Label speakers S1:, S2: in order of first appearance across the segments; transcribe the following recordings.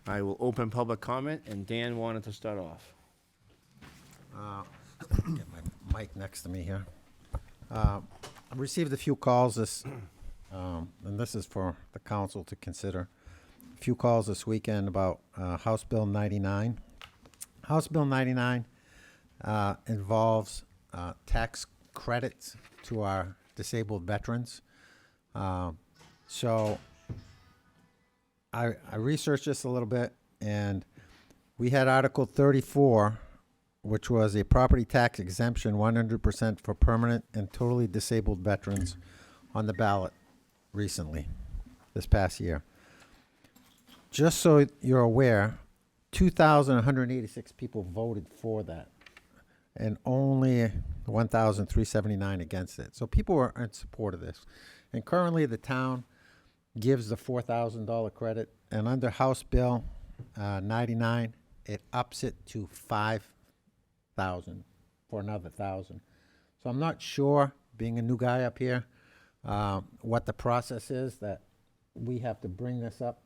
S1: I will open public comment, and Dan wanted to start off.
S2: Get my mic next to me here. I received a few calls and this is for the council to consider. A few calls this weekend about House Bill 99. House Bill 99 involves tax credits to our disabled veterans. So I researched this a little bit, and we had Article 34, which was a property tax exemption 100% for permanent and totally disabled veterans, on the ballot recently, this past year. Just so you're aware, 2,186 people voted for that, and only 1,379 against it. So people were in support of this. And currently the town gives the $4,000 credit, and under House Bill 99, it ups it to $5,000 for another 1,000. So I'm not sure, being a new guy up here, what the process is that we have to bring this up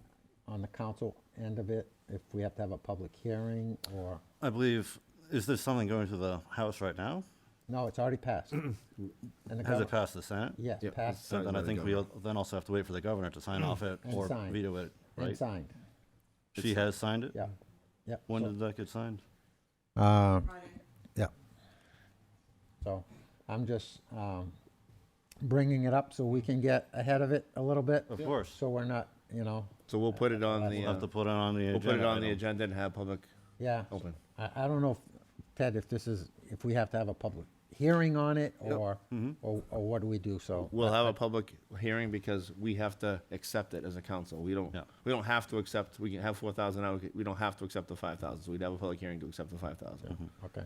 S2: on the council end of it, if we have to have a public hearing, or,
S3: I believe, is there something going to the House right now?
S2: no, it's already passed. And the
S3: Has
S2: gov-
S3: it passed the Senate?
S2: Yes,
S1: Yep,
S2: passed
S1: it's signed
S3: Then
S1: by
S3: I
S1: the
S3: think
S1: governor.
S3: we'll then also have to wait for the governor to sign off it
S2: And
S3: or
S2: sign.
S3: veto it,
S2: and
S3: right?
S2: signed.
S3: She has signed it?
S2: Yeah, yeah.
S3: When
S2: So-
S3: did that get signed?
S2: Yeah. So I'm just bringing it up so we can get ahead of it a little bit.
S3: Of course.
S2: So we're not,
S1: So we'll put it on the,
S3: We'll have to put it on the
S1: we'll
S3: agenda.
S1: put it on the
S3: item.
S1: agenda and have public
S2: yeah.
S1: open.
S2: I don't know, Ted, if we have to have a public hearing on it,
S1: Yep.
S2: or what do we do, so.
S1: We'll have a public hearing because we have to accept it as a council. We
S3: Yeah.
S1: don't have to accept, we can have 4,000 out, we don't have to accept the 5,000, so we'd have a public hearing to accept the 5,000.
S2: Okay.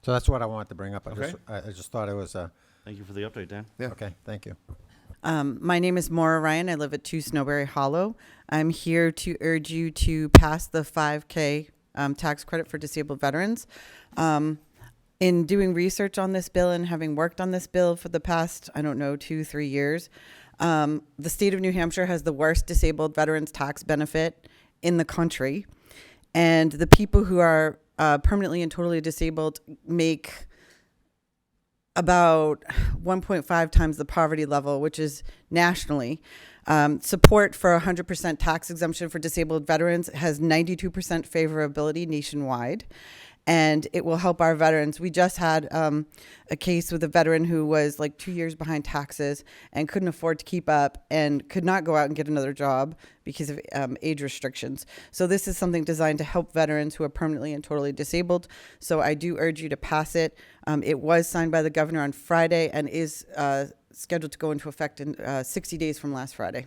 S2: So that's what I wanted to bring up.
S1: Okay.
S2: I just thought it was,
S3: Thank you for the update, Dan.
S1: Yeah.
S2: okay, thank you.
S4: My name is Maura Ryan. I live at 2 Snowberry Hollow. I'm here to urge you to pass the 5K tax credit for disabled veterans. In doing research on this bill and having worked on this bill for the past, 2-3 years, the state of New Hampshire has the worst disabled veterans tax benefit in the country. And the people who are permanently and totally disabled make about 1.5 times the poverty level, which is nationally. Support for 100% tax exemption for disabled veterans has 92% favorability nationwide, and it will help our veterans. We just had a case with a veteran who was like 2 years behind taxes and couldn't afford to keep up and could not go out and get another job because of age restrictions. So this is something designed to help veterans who are permanently and totally disabled. So I do urge you to pass it. It was signed by the governor on Friday and is scheduled to go into effect in 60 days from last Friday.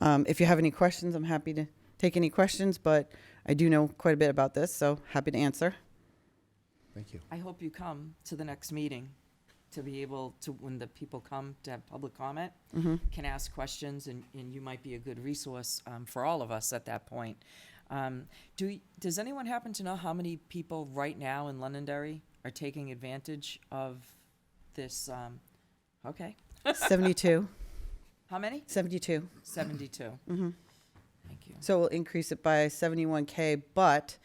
S4: If you have any questions, I'm happy to take any questions, but I do know quite a bit about this, so happy to answer.
S1: Thank you.
S5: I hope you come to the next meeting to be able to, when the people come to have public comment, can ask questions, and you might be a good resource for all of us at that point. Does anyone happen to know how many people right now in Londonderry are taking advantage of this? Okay.
S4: 72.
S5: How many?
S4: 72.
S5: 72. Thank you.
S4: So we'll increase it by 71K, but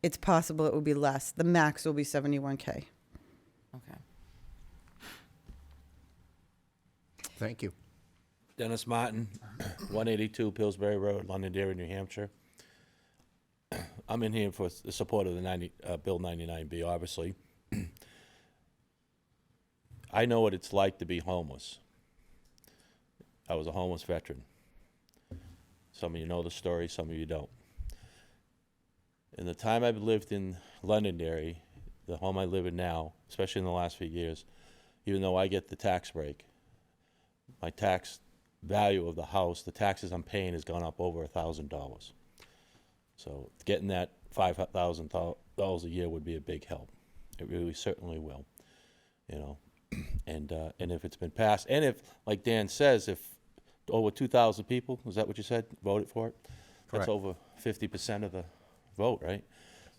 S4: it's possible it will be less. The max will be 71K.
S5: Okay.
S1: Thank you.
S6: Dennis Martin, 182 Pillsbury Road, Londonderry, New Hampshire. I'm in here for the support of the Bill 99B, obviously. I know what it's like to be homeless. I was a homeless veteran. Some of you know the story, some of you don't. In the time I've lived in Londonderry, the home I live in now, especially in the last few years, even though I get the tax break, my tax value of the house, the taxes I'm paying has gone up over $1,000. So getting that $5,000 a year would be a big help. It really certainly will, you know. And if it's been passed, and if, like Dan says, if over 2,000 people, is that what you said, voted for it?
S2: Correct.
S6: That's over 50% of the vote, right?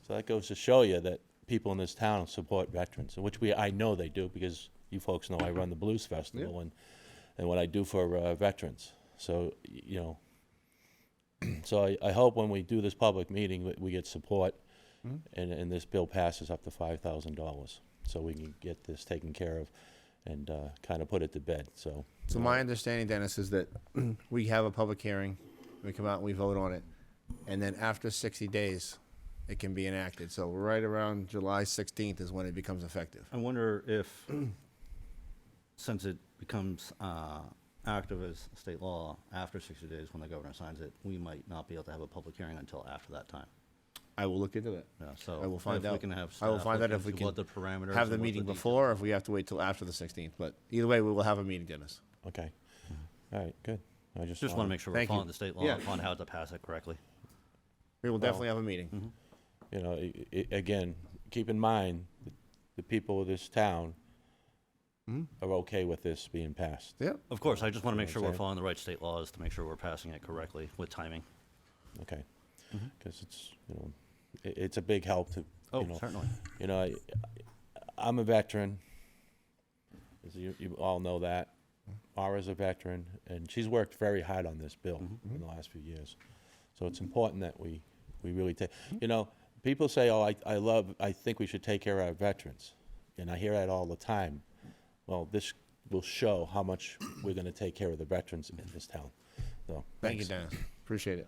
S6: So that goes to show you that people in this town support veterans, which I know they do, because you folks know I run the Blues Festival and what I do for veterans. So, you know, So I hope when we do this public meeting, we get support, and this bill passes up to $5,000, so we can get this taken care of and kind of put it to bed, so.
S1: So my understanding, Dennis, is that we have a public hearing, we come out and we vote on it, and then after 60 days, it can be enacted. So right around July 16th is when it becomes effective.
S3: I wonder if, since it becomes active as state law after 60 days when the governor signs it, we might not be able to have a public hearing until after that time.
S1: I will look into it.
S3: Yeah, so
S1: I will find
S3: if
S1: out.
S3: we can have
S1: I will
S3: staff
S1: find
S3: look
S1: out if we
S3: into
S1: can
S3: what the parameters
S1: have the
S3: and what
S1: meeting
S3: details-
S1: before, or if we have to wait till after the 16th. But either way, we will have a meeting, Dennis.
S6: Okay, all right, good. I
S3: Just want to make sure we're
S1: Thank you.
S3: following the state law
S1: Yeah.
S3: on how to pass it correctly.
S1: We will definitely have a meeting.
S6: You know, again, keep in mind, the people of this town are okay with this being passed.
S1: Yeah.
S3: Of course, I just want to make
S6: what
S3: sure
S6: I'm
S3: we're
S6: saying?
S3: following the right state laws to make sure we're passing it correctly with timing.
S6: Okay, because it's, you know, it's a big help to,
S3: Oh,
S6: you know.
S3: certainly.
S6: You know, I'm a veteran, as you all know that. Mara's a veteran, and she's worked very hard on this bill in the last few years. So it's important that we really take, you know, people say, oh, I think we should take care of our veterans. And I hear that all the time. Well, this will show how much we're gonna take care of the veterans in this town. So,
S1: Thank you,
S6: thanks.
S1: Dennis. Appreciate it.